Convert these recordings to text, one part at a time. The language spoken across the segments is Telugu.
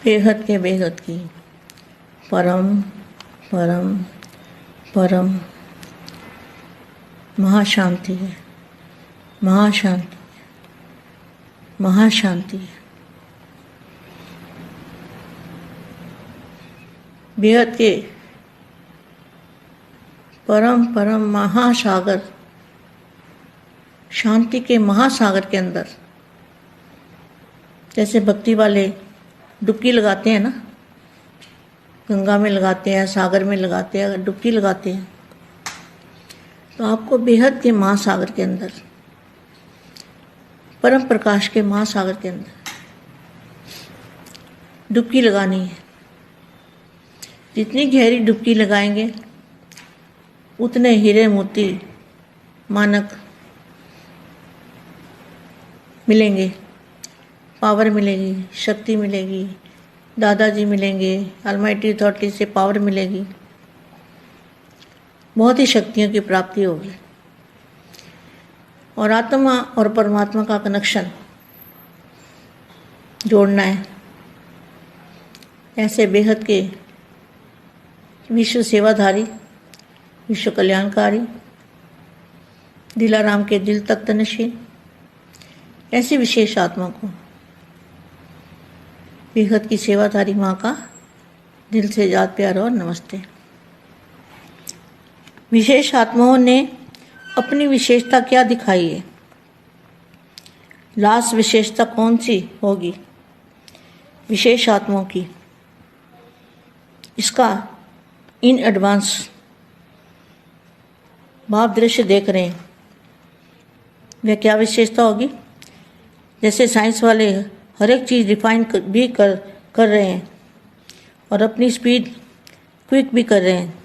बेहद के बेहद की परम परम परम महाशांति है, महाशांति, महाशांति है। बेहद के परम परम महासागर, शांति के महासागर के अंदर जैसे भक्ति वाले डुबकी लगाते हैं ना, गंगा में लगाते हैं, सागर में लगाते हैं, डुबकी लगाते हैं, तो आपको बेहद के महासागर के अंदर, परम प्रकाश के महासागर के अंदर डुबकी लगानी है। जितनी गहरी डुबकी लगाएंगे उतने हीरे मोती मानक मिलेंगे, पावर मिलेगी, शक्ति मिलेगी, दादाजी मिलेंगे, अलमाइटी अथॉरिटी से पावर मिलेगी, बहुत ही शक्तियों की प्राप्ति होगी और आत्मा और परमात्मा का कनेक्शन जोड़ना है। ऐसे बेहद के विश्व सेवाधारी, विश्व कल्याणकारी, दिलाराम के दिल तक तनशीन, ऐसी विशेष आत्मा को बेहद की सेवाधारी माँ का दिल से याद प्यार और नमस्ते। विशेष आत्माओं ने अपनी विशेषता क्या दिखाई है? लास्ट विशेषता कौन सी होगी विशेष आत्माओं की? इसका इन एडवांस भाव दृश्य देख रहे हैं। वह क्या विशेषता होगी? जैसे साइंस वाले हर एक चीज़ डिफाइन कर रहे हैं और अपनी स्पीड क्विक भी कर रहे हैं।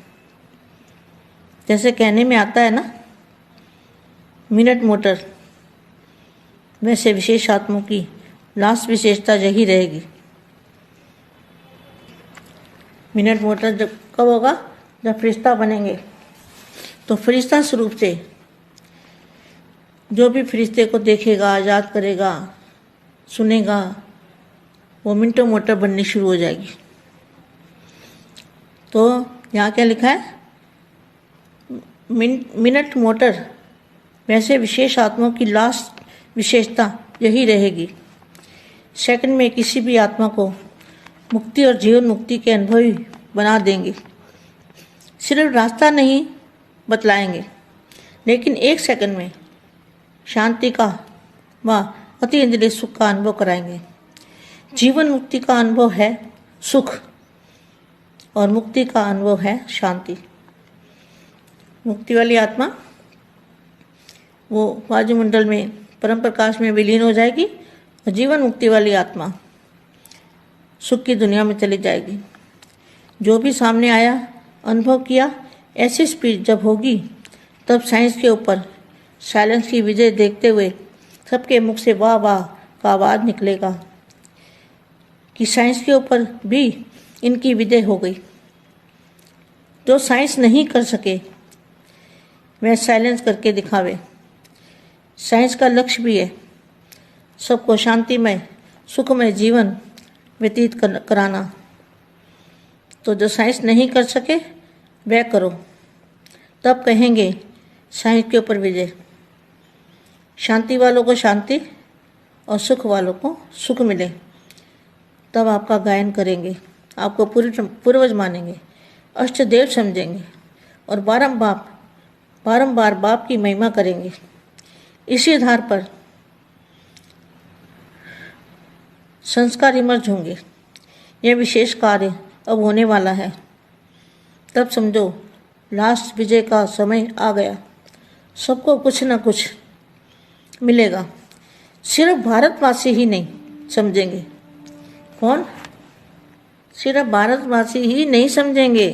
जैसे कहने में आता है ना, मिनट मोटर, वैसे विशेष आत्माओं की लास्ट विशेषता यही रहेगी। मिनट मोटर जब कब होगा? जब फरिश्ता बनेंगे। तो फरिश्ता स्वरूप से जो भी फरिश्ते को देखेगा, याद करेगा, सुनेगा, वो मिनटों मोटर बननी शुरू हो जाएगी। तो यहाँ क्या लिखा है? मिनट मोटर, वैसे विशेष आत्माओं की लास्ट विशेषता यही रहेगी। सेकंड में किसी भी आत्मा को मुक्ति और जीवन मुक्ति के अनुभवी बना देंगे। सिर्फ रास्ता नहीं बतलाएंगे, लेकिन एक सेकंड में शांति का व अति इंद्रिय सुख का अनुभव कराएंगे। जीवन मुक्ति का अनुभव है सुख और मुक्ति का अनुभव है शांति। मुक्ति वाली आत्मा वो वायुमंडल में परम प्रकाश में विलीन हो जाएगी और जीवन मुक्ति वाली आत्मा सुख की दुनिया में चली जाएगी। जो भी सामने आया, अनुभव किया, ऐसी स्पीड जब होगी तब साइंस के ऊपर साइलेंस की विजय देखते हुए सबके मुख से वाह वाह का आवाज़ निकलेगा कि साइंस के ऊपर भी इनकी विजय हो गई। जो साइंस नहीं कर सके वह साइलेंस करके दिखावे। साइंस का लक्ष्य भी है सबको शांतिमय सुखमय जीवन व्यतीत कराना। तो जो साइंस नहीं कर सके वह करो, तब कहेंगे साइंस के ऊपर विजय। शांति वालों को शांति और सुख वालों को सुख मिले, तब आपका गायन करेंगे, आपको पूर्वज मानेंगे, अष्टदेव समझेंगे और बारंबार बाप की महिमा करेंगे। इसी आधार पर संस्कार इमर्ज होंगे। यह विशेष कार्य अब होने वाला है। तब समझो लास्ट विजय का समय आ गया। सबको कुछ न कुछ मिलेगा। सिर्फ भारतवासी ही नहीं समझेंगे। कौन? सिर्फ भारतवासी ही नहीं समझेंगे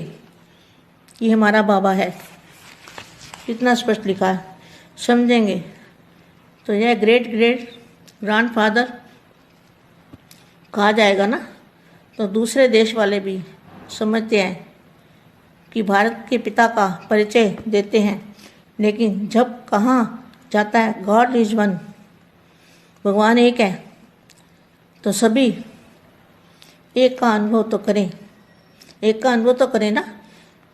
कि हमारा बाबा है। कितना स्पष्ट लिखा है, समझेंगे। तो यह ग्रेट ग्रैंडफादर कहा जाएगा ना, तो दूसरे देश वाले भी समझते हैं कि भारत के पिता का परिचय देते हैं। लेकिन जब कहाँ जाता है गॉड इज वन, भगवान एक है, तो सभी एक का अनुभव तो करें, एक का अनुभव तो करें ना।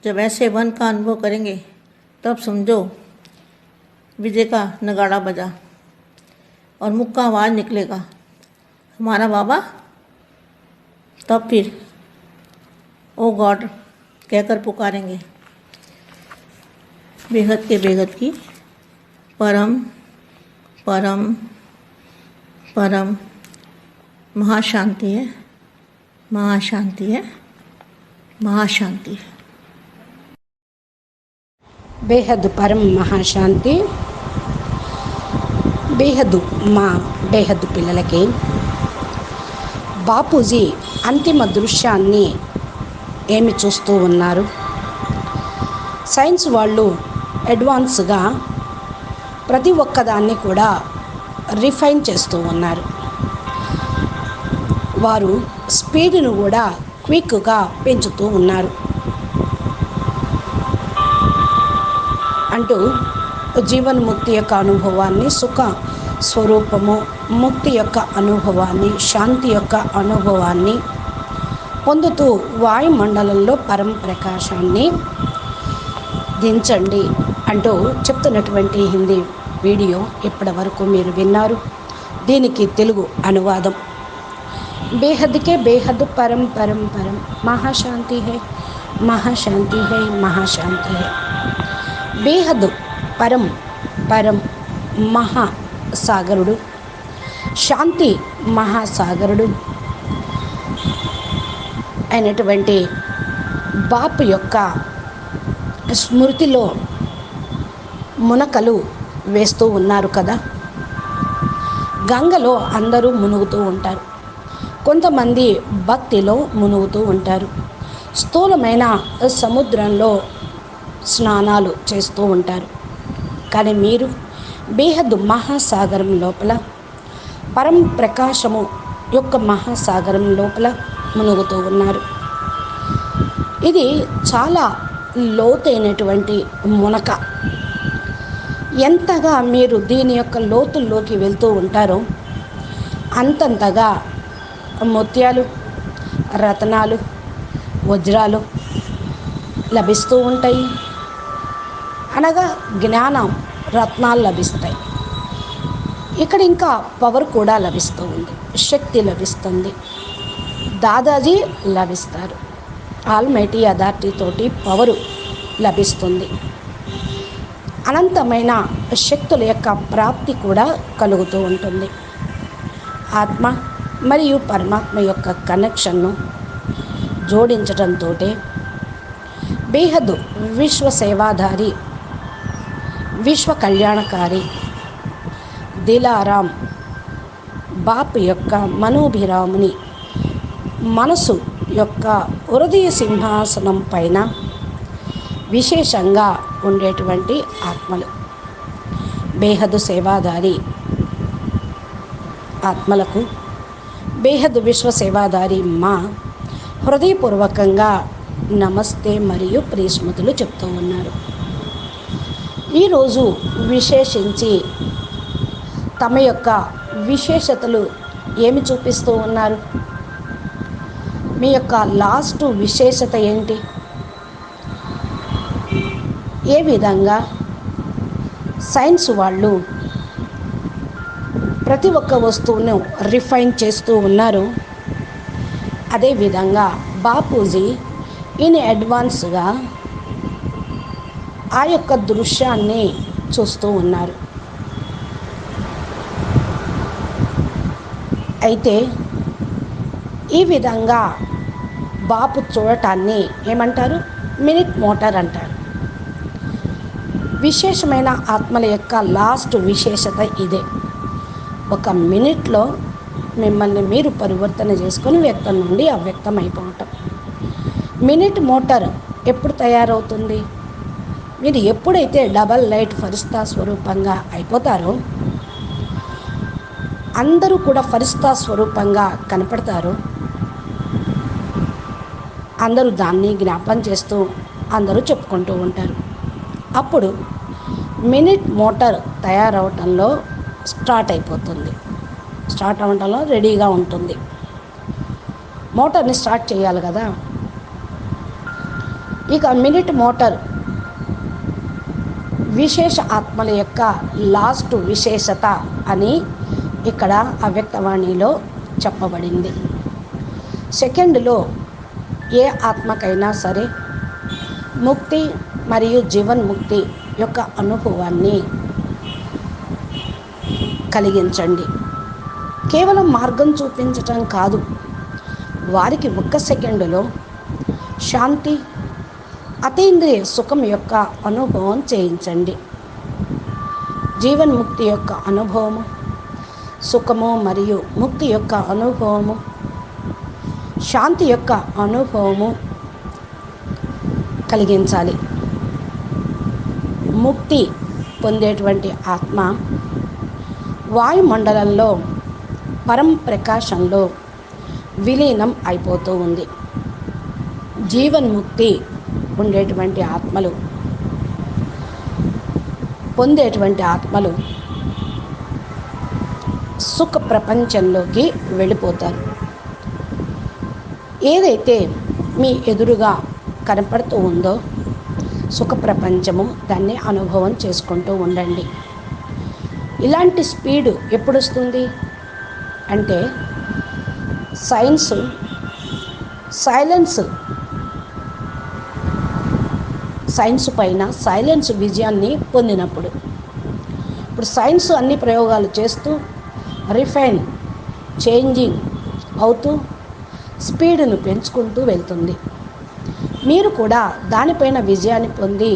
जब ऐसे वन का अनुभव करेंगे तब समझो विजय का नगाड़ा बजा और मुख का आवाज़ निकलेगा हमारा बाबा। तब फिर ओ गॉड कहकर पुकारेंगे। बेहद के बेहद की परम परम परम महाशांति है, महाशांति है, महाशांति है। బేహద్దు పరం మహాశాంతి. బేహద్దు మా బేహద్దు పిల్లలకి బాపూజీ అంతిమ దృశ్యాన్ని ఏమి చూస్తూ ఉన్నారు? సైన్స్ వాళ్ళు అడ్వాన్స్గా ప్రతి ఒక్కదాన్ని కూడా రిఫైన్ చేస్తూ ఉన్నారు. వారు స్పీడ్ను కూడా క్విక్గా పెంచుతూ ఉన్నారు. అంటూ జీవన్ముక్తి యొక్క అనుభవాన్ని, సుఖ స్వరూపము, ముక్తి యొక్క అనుభవాన్ని, శాంతి యొక్క అనుభవాన్ని పొందుతూ వాయుమండలంలో పరం ప్రకాశాన్ని దించండి అంటూ చెప్తున్నటువంటి హిందీ వీడియో ఇప్పటి వరకు మీరు విన్నారు. దీనికి తెలుగు అనువాదం. బేహద్కే బేహద్ పరం పరం పరం మహాశాంతి హై, మహాశాంతి హై, మహాశాంతి హై. బేహద్ పరం పరం మహాసాగరుడు, శాంతి మహాసాగరుడు అయినటువంటి బాపు యొక్క స్మృతిలో మునకలు వేస్తూ ఉన్నారు కదా. గంగలో అందరూ మునుగుతూ ఉంటారు, కొంతమంది భక్తిలో మునుగుతూ ఉంటారు, స్థూలమైన సముద్రంలో స్నానాలు చేస్తూ ఉంటారు. కానీ మీరు బేహద్దు మహాసాగరం లోపల, పరం ప్రకాశము యొక్క మహాసాగరం లోపల మునుగుతూ ఉన్నారు. ఇది చాలా లోతైనటువంటి మునక. ఎంతగా మీరు దీని యొక్క లోతుల్లోకి వెళ్తూ ఉంటారో అంతంతగా ముత్యాలు, రత్నాలు, వజ్రాలు లభిస్తూ ఉంటాయి. అనగా జ్ఞానం, రత్నాలు లభిస్తాయి. ఇక్కడ ఇంకా పవర్ కూడా లభిస్తూ ఉంది, శక్తి లభిస్తుంది, దాదాజీ లభిస్తారు. ఆల్మైటీ అథారిటీ తోటి పవరు లభిస్తుంది. అనంతమైన శక్తుల యొక్క ప్రాప్తి కూడా కలుగుతూ ఉంటుంది. ఆత్మ మరియు పరమాత్మ యొక్క కనెక్షన్ను జోడించడంతో బేహద్దు విశ్వ సేవాధారి, విశ్వ కళ్యాణకారి దిలారాం బాపు యొక్క మనోభిరాముని మనసు యొక్క హృదయ సింహాసనం పైన విశేషంగా ఉండేటువంటి ఆత్మలు, బేహద్దు సేవాదారి ఆత్మలకు బేహద్దు విశ్వ సేవాదారి మా హృదయపూర్వకంగా నమస్తే మరియు ప్రియస్మృతులు చెప్తూ ఉన్నారు. ఈరోజు విశేషించి తమ యొక్క విశేషతలు ఏమి చూపిస్తూ ఉన్నారు? మీ యొక్క లాస్ట్ విశేషత ఏంటి? ఏ విధంగా సైన్స్ వాళ్ళు ప్రతి ఒక్క వస్తువును రిఫైన్ చేస్తూ ఉన్నారు, అదేవిధంగా బాపూజీ ఇన్ అడ్వాన్స్గా ఆ యొక్క దృశ్యాన్ని చూస్తూ ఉన్నారు. అయితే ఈ విధంగా బాపు చూడటాన్ని ఏమంటారు? మినిట్ మోటార్ అంటారు. విశేషమైన ఆత్మల యొక్క లాస్ట్ విశేషత ఇదే. ఒక మినిట్లో మిమ్మల్ని మీరు పరివర్తన చేసుకొని వ్యక్తం నుండి అవ్యక్తం అయిపోవటం. మినిట్ మోటార్ ఎప్పుడు తయారవుతుంది? మీరు ఎప్పుడైతే డబల్ లైట్ ఫరిస్తా స్వరూపంగా అయిపోతారో, అందరూ కూడా ఫరిస్తా స్వరూపంగా కనపడతారు. అందరూ దాన్ని జ్ఞాపం చేస్తూ అందరూ చెప్పుకుంటూ ఉంటారు. అప్పుడు మినిట్ మోటార్ తయారవటంలో స్టార్ట్ అయిపోతుంది, స్టార్ట్ అవ్వటంలో రెడీగా ఉంటుంది. మోటార్ని స్టార్ట్ చేయాలి కదా. ఇక మినిట్ మోటార్ విశేష ఆత్మల యొక్క లాస్ట్ విశేషత అని ఇక్కడ అవ్యక్తవాణిలో చెప్పబడింది. సెకండ్లో ఏ ఆత్మకైనా సరే ముక్తి మరియు జీవన్ముక్తి యొక్క అనుభవాన్ని కలిగించండి. కేవలం మార్గం చూపించటం కాదు, వారికి ఒక్క సెకండులో శాంతి, అతీంద్రియ సుఖం యొక్క అనుభవం చేయించండి. జీవన్ముక్తి యొక్క అనుభవము, సుఖము మరియు ముక్తి యొక్క అనుభవము, శాంతి యొక్క అనుభవము కలిగించాలి. ముక్తి పొందేటువంటి ఆత్మ వాయుమండలంలో పరం ప్రకాశంలో విలీనం అయిపోతూ ఉంది. జీవన్ముక్తి ఉండేటువంటి ఆత్మలు, పొందేటువంటి ఆత్మలు సుఖ ప్రపంచంలోకి వెళ్ళిపోతారు. ఏదైతే మీ ఎదురుగా కనపడుతూ ఉందో సుఖ ప్రపంచము, దాన్ని అనుభవం చేసుకుంటూ ఉండండి. ఇలాంటి స్పీడు ఎప్పుడు వస్తుంది అంటే సైన్స్ పైన సైలెన్స్ విజయాన్ని పొందినప్పుడు. ఇప్పుడు సైన్స్ అన్ని ప్రయోగాలు చేస్తూ రిఫైన్, చేంజింగ్ అవుతూ స్పీడ్ను పెంచుకుంటూ వెళ్తుంది. మీరు కూడా దానిపైన విజయాన్ని పొంది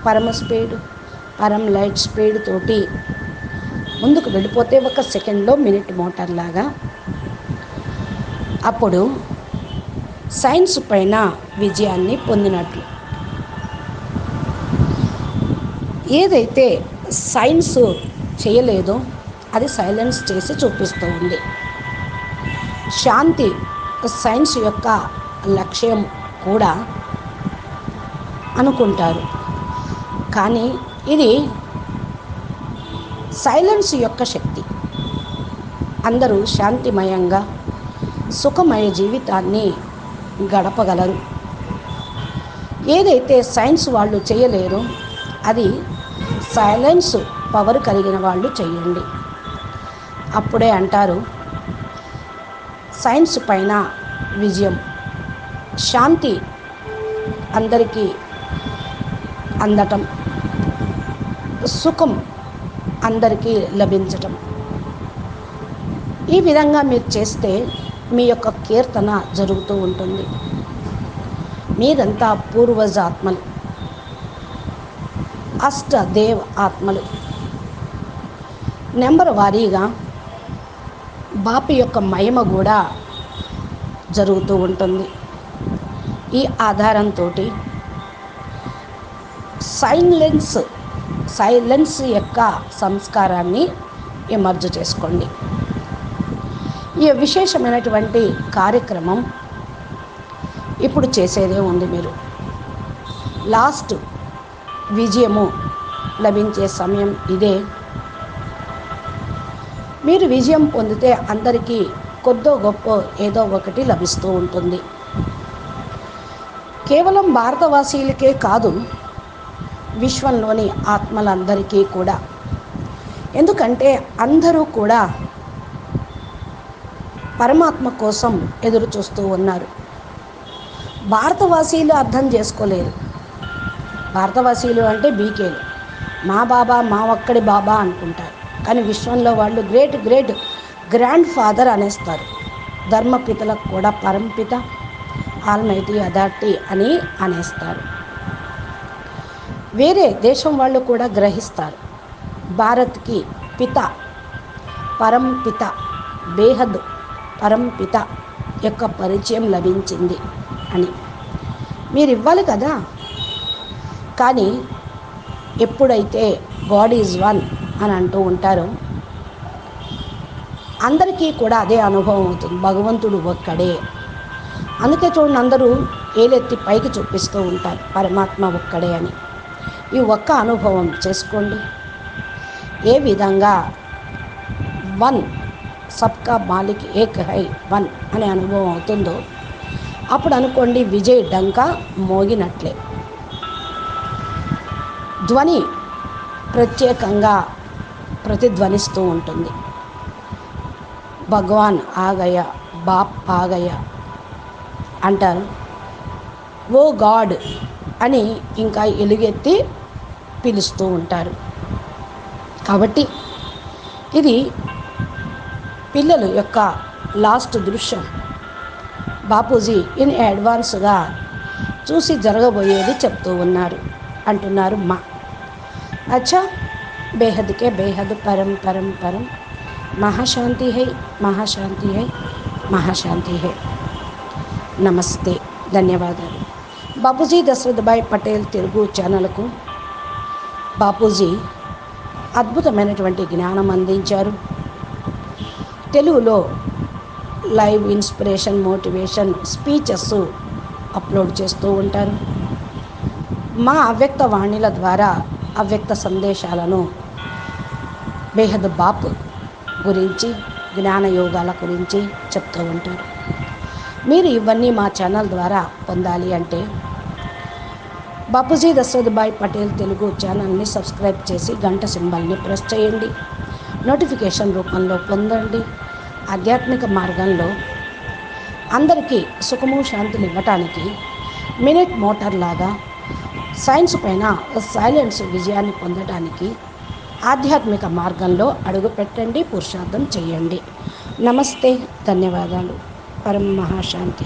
పరమ స్పీడ్, పరం లైట్ స్పీడ్ తోటి ముందుకు వెళ్ళిపోతే ఒక సెకండ్లో మినిట్ మోటార్ లాగా, అప్పుడు సైన్స్ పైన విజయాన్ని పొందినట్లు. ఏదైతే సైన్స్ చేయలేదో అది సైలెన్స్ చేసి చూపిస్తూ ఉంది. శాంతి సైన్స్ యొక్క లక్ష్యం కూడా అనుకుంటారు, కానీ ఇది సైలెన్స్ యొక్క శక్తి. అందరూ శాంతిమయంగా సుఖమయ జీవితాన్ని గడపగలరు. ఏదైతే సైన్స్ వాళ్ళు చేయలేరో అది సైలెన్స్ పవర్ కలిగిన వాళ్ళు చేయండి. అప్పుడే అంటారు సైన్స్ పైన విజయం, శాంతి అందరికీ అందటం, సుఖం అందరికీ లభించటం. ఈ విధంగా మీరు చేస్తే మీ యొక్క కీర్తన జరుగుతూ ఉంటుంది. మీరంతా పూర్వజ ఆత్మలు, అష్టదేవ్ ఆత్మలు. నెంబర్ వారీగా బాపి యొక్క మహిమ కూడా జరుగుతూ ఉంటుంది. ఈ ఆధారంతో సైలెన్స్ యొక్క సంస్కారాన్ని ఎమర్జ్ చేసుకోండి. ఈ విశేషమైనటువంటి కార్యక్రమం ఇప్పుడు చేసేదే ఉంది. మీరు లాస్ట్ విజయము లభించే సమయం ఇదే. మీరు విజయం పొందితే అందరికీ కొద్దో గొప్ప ఏదో ఒకటి లభిస్తూ ఉంటుంది. కేవలం భారతవాసీలకే కాదు, విశ్వంలోని ఆత్మలందరికీ కూడా. ఎందుకంటే అందరూ కూడా పరమాత్మ కోసం ఎదురు చూస్తూ ఉన్నారు. భారతవాసీలు అర్థం చేసుకోలేరు. భారతవాసీలు అంటే బీకేలు, మా బాబా, మా ఒక్కడి బాబా అనుకుంటారు. కానీ విశ్వంలో వాళ్ళు గ్రేట్ గ్రాండ్ ఫాదర్ అనేస్తారు. ధర్మపితలకు కూడా పరంపిత, ఆల్మైటీ అథారిటీ అని అనేస్తారు. వేరే దేశం వాళ్ళు కూడా గ్రహిస్తారు, భారత్కి పిత, పరంపిత, బేహద్ పరంపిత యొక్క పరిచయం లభించింది అని. మీరు ఇవ్వాలి కదా. కానీ ఎప్పుడైతే గాడ్ ఈజ్ వన్ అని అంటూ ఉంటారో అందరికీ కూడా అదే అనుభవం అవుతుంది. భగవంతుడు ఒక్కడే. అందుకే చూడండి, అందరూ ఏలెత్తి పైకి చూపిస్తూ ఉంటారు పరమాత్మ ఒక్కడే అని. ఈ ఒక్క అనుభవం చేసుకోండి. ఏ విధంగా వన్ సబ్కా మాలిక్ ఏక్ హై వన్ అనే అనుభవం అవుతుందో అప్పుడు అనుకోండి విజయ్ డంకా మోగినట్లే. ధ్వని ప్రత్యేకంగా ప్రతిధ్వనిస్తూ ఉంటుంది. భగవాన్ ఆగయ, బాప్ ఆగయ అంటారు. ఓ గాడ్ అని ఇంకా ఎలుగెత్తి పిలుస్తూ ఉంటారు. కాబట్టి ఇది పిల్లల యొక్క లాస్ట్ దృశ్యం. బాపూజీ ఇన్ అడ్వాన్స్గా చూసి జరగబోయేది చెప్తూ ఉన్నారు అంటున్నారు మా. అచ్చా, బేహద్కే బేహద్ పరం పరం పరం, మహాశాంతి హై మహాశాంతి హై మహాశాంతి హై. నమస్తే, ధన్యవాదాలు. బాపూజీ దశరథభాయ్ పటేల్ తెలుగు ఛానల్కు బాపూజీ అద్భుతమైనటువంటి జ్ఞానం అందించారు. తెలుగులో live inspiration, motivation speeches upload చేస్తూ ఉంటారు. మా అవ్యక్త వాణిల ద్వారా అవ్యక్త సందేశాలను బేహద్ బాప్ గురించి, జ్ఞాన యోగాల గురించి చెప్తూ ఉంటారు. మీరు ఇవన్నీ మా ఛానల్ ద్వారా పొందాలి అంటే బాపూజీ దశరథభాయ్ పటేల్ తెలుగు ఛానల్ని సబ్స్క్రైబ్ చేసి గంట సింబల్ని ప్రెస్ చేయండి. నోటిఫికేషన్ రూపంలో పొందండి. ఆధ్యాత్మిక మార్గంలో అందరికీ సుఖము శాంతులు ఇవ్వటానికి మినిట్ మోటార్ లాగా సైన్స్ పైన సైలెన్స్ విజయాన్ని పొందడానికి ఆధ్యాత్మిక మార్గంలో అడుగు పెట్టండి, పురుషార్థం చేయండి. నమస్తే, ధన్యవాదాలు. పరం మహాశాంతి.